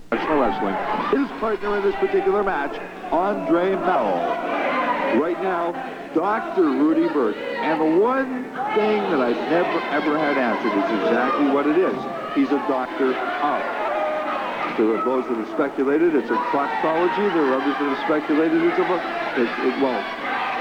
Professional Wrestling. His partner in this particular match, Andre Malo. Right now, Dr. Rudy Burke. And the one thing that I've never, ever had answered is exactly what it is. He's a doctor of. There are those that have speculated it's a proctology. There are others that have speculated it's well,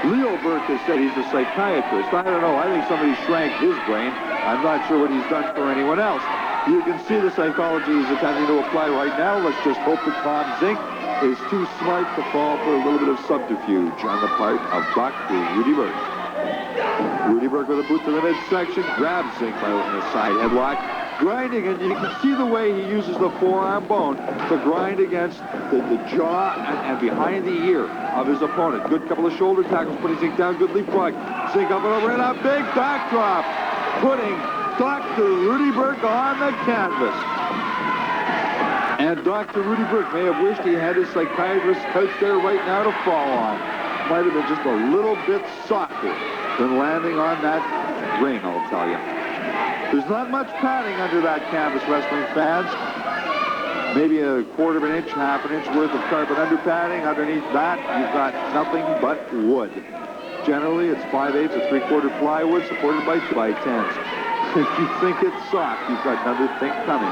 Leo Burke has said he's a psychiatrist. I don't know. I think somebody shrank his brain. I'm not sure what he's done for anyone else. You can see the psychology he's attempting to apply right now. Let's just hope that Tom Zenk is too smart to fall for a little bit of subterfuge on the part of Dr. Rudy Burke. Rudy Burke with a boot to the midsection, grabs Zenk by the side headlock, grinding, and you can see the way he uses the forearm bone to grind against the jaw and behind the ear of his opponent. Good couple of shoulder tackles, putting Zenk down, good leapfrog. Zenk up and over, and a big backdrop, putting Dr. Rudy Burke on the canvas. And Dr. Rudy Burke may have wished he had his psychiatrist couch there right now to fall on. Might have been just a little bit softer than landing on that ring, I'll tell you. There's not much padding under that canvas, wrestling fans. Maybe a quarter of an inch, half an inch worth of carpet under padding. Underneath that, you've got nothing but wood. Generally, it's 5/8 or 3/4 plywood supported by 2x10s. If you think it's soft, you've got another thing coming.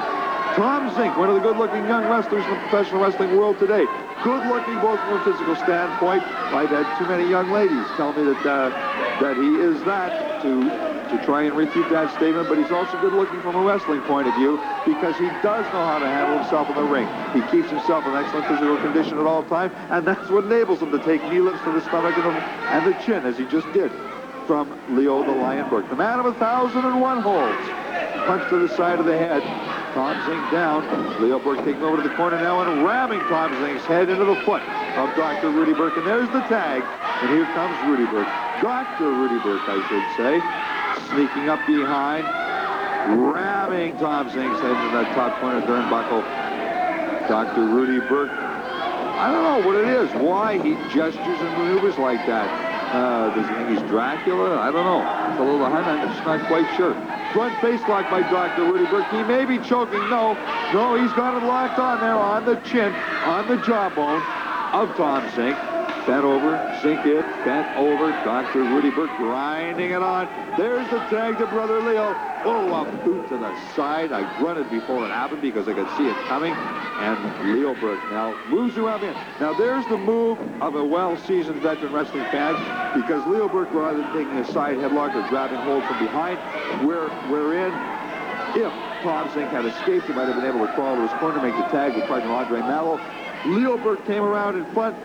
Tom Zenk, one of the good-looking young wrestlers in the professional wrestling world today. Good-looking both from a physical standpoint. I've had too many young ladies tell me that he is that to try and refute that statement, but he's also good-looking from a wrestling point of view because he does know how to handle himself in the ring. He keeps himself in excellent physical condition at all times, and that's what enables him to take knee lifts to the stomach and the chin, as he just did from Leo the Lion Burke. The man of 1,001 holds. Punch to the side of the head. Tom Zenk down. Leo Burke taking over to the corner now and ramming Tom Zenk's head into the foot of Dr. Rudy Burke. And there's the tag. And here comes Rudy Burke. Dr. Rudy Burke, I should say. Sneaking up behind. Ramming Tom Zenk's head into that top corner turnbuckle. Dr. Rudy Burke. I don't know what it is. Why he gestures and maneuvers like that. Does he think he's Dracula? I don't know. It's a little behind. I'm just not quite sure. Front face lock by Dr. Rudy Burke. He may be choking. No, he's got it locked on there on the chin, on the jawbone of Tom Zenk. Bent over, Zenk it, bent over. Dr. Rudy Burke grinding it on. There's the tag to Brother Leo. Oh, a boot to the side. I grunted before it happened because I could see it coming. And Leo Burke now moves around in. Now there's the move of a well-seasoned veteran wrestling fans because Leo Burke, rather than taking a side headlock or grabbing hold from behind, wherein if Tom Zenk had escaped, he might have been able to crawl to his corner, make the tag with partner Andre Malo. Leo Burke came around in front,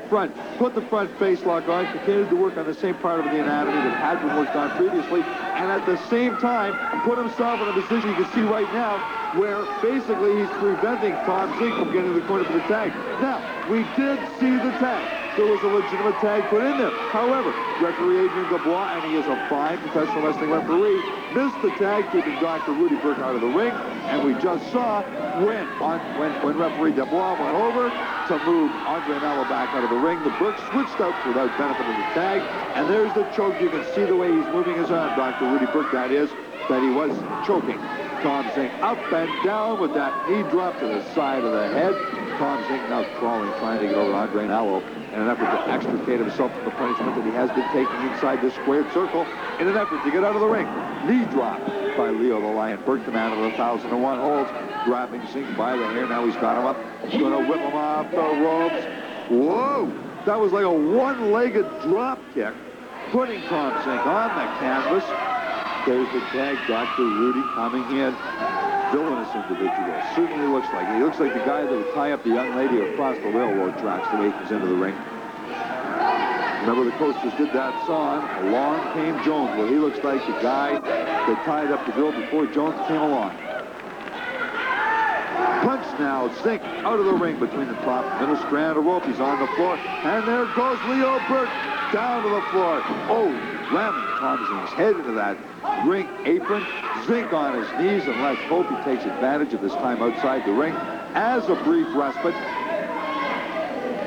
put the front face lock on, continued to work on the same part of the anatomy that had been worked on previously, and at the same time put himself in a position you can see right now where basically he's preventing Tom Zenk from getting to the corner for the tag. Now, we did see the tag. There was a legitimate tag put in there. However, referee Adrian Dubois, and he is a fine professional wrestling referee, missed the tag, keeping Dr. Rudy Burke out of the ring. And we just saw when referee Dubois went over to move Andre Malo back out of the ring, the Burke switched out without benefit of the tag. And there's the choke. You can see the way he's moving his arm, Dr. Rudy Burke, that is, that he was choking Tom Zenk up and down with that knee drop to the side of the head. Tom Zenk now crawling, trying to get over Andre Malo in an effort to extricate himself from the punishment that he has been taking inside this squared circle in an effort to get out of the ring. Knee drop by Leo the Lion Burke, the man of 1,001 holds, grabbing Zenk by the hair. Now he's got him up. He's going to whip him off the ropes. Whoa! That was like a one-legged drop kick, putting Tom Zenk on the canvas. There's the tag, Dr. Rudy coming in. Villainous individual. Certainly looks like it. He looks like the guy that would tie up the young lady across the railroad tracks the way he comes into the ring. Remember the Coasters did that song, Along Came Jones. Well, he looks like the guy that tied up the girl before Jones came along. Punch now, Zenk out of the ring between the top and middle strand of rope. He's on the floor. And there goes Leo Burke down to the floor. Oh, ramming Tom Zenk's head into that ring apron. Zenk on his knees, and let's hope he takes advantage of this time outside the ring as a brief respite.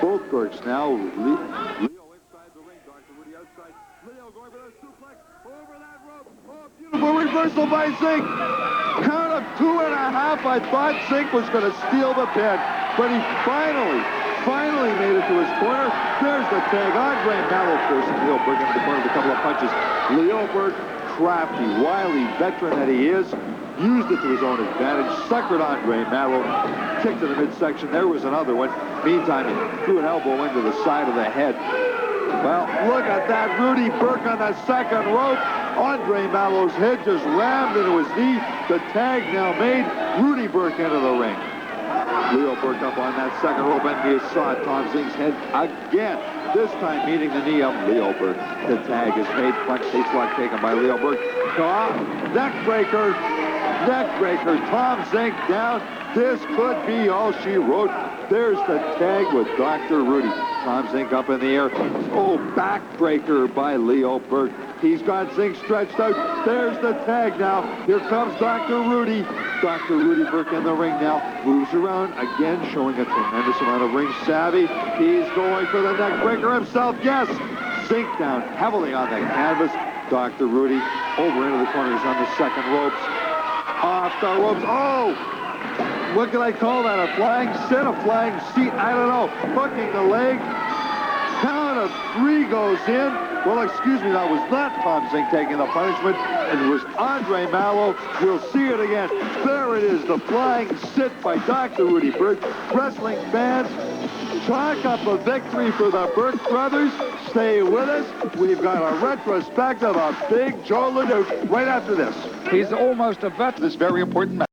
Both Burks now. Leo inside the ring, Dr. Rudy outside. Leo going for the suplex over that rope. Oh, beautiful reversal by Zenk. Count of 2.5. I thought Zenk was going to steal the pin. but he finally made it to his corner. There's the tag. Andre Malo forcing Leo Burke into the corner with a couple of punches. Leo Burke, crafty, wily veteran that he is, used it to his own advantage, suckered Andre Malo, kicked to the midsection. There was another one. Meantime, he threw an elbow into the side of the head. Well, look at that. Rudy Burke on the second rope. Andre Malo's head just rammed into his knee. The tag now made. Rudy Burke into the ring. Leo Burke up on that second rope, and you saw Tom Zenk's head again. This time meeting the knee of Leo Burke. The tag is made. Front face lock taken by Leo Burke. Neck breaker. Tom Zenk down. This could be all she wrote. There's the tag with Dr. Rudy. Tom Zenk up in the air. Oh, backbreaker by Leo Burke. He's got Zenk stretched out. There's the tag now. Here comes Dr. Rudy. Dr. Rudy Burke in the ring now. Moves around again, showing a tremendous amount of ring savvy. He's going for the neck breaker himself. Yes. Zenk down heavily on the canvas. Dr. Rudy over into the corners on the second ropes. Off the ropes. Oh! What can I call that? A flying sit? A flying seat? I don't know. Hooking the leg. Count of 3 goes in. Well, excuse me, that was not Tom Zenk taking the punishment. It was Andre Malo. We'll see it again. There it is, the flying sit by Dr. Rudy Burke. Wrestling fans, chalk up a victory for the Burke brothers. Stay with us. We've got a retrospective of Big Joe LeDuc right after this. He's almost a vet. This very important match.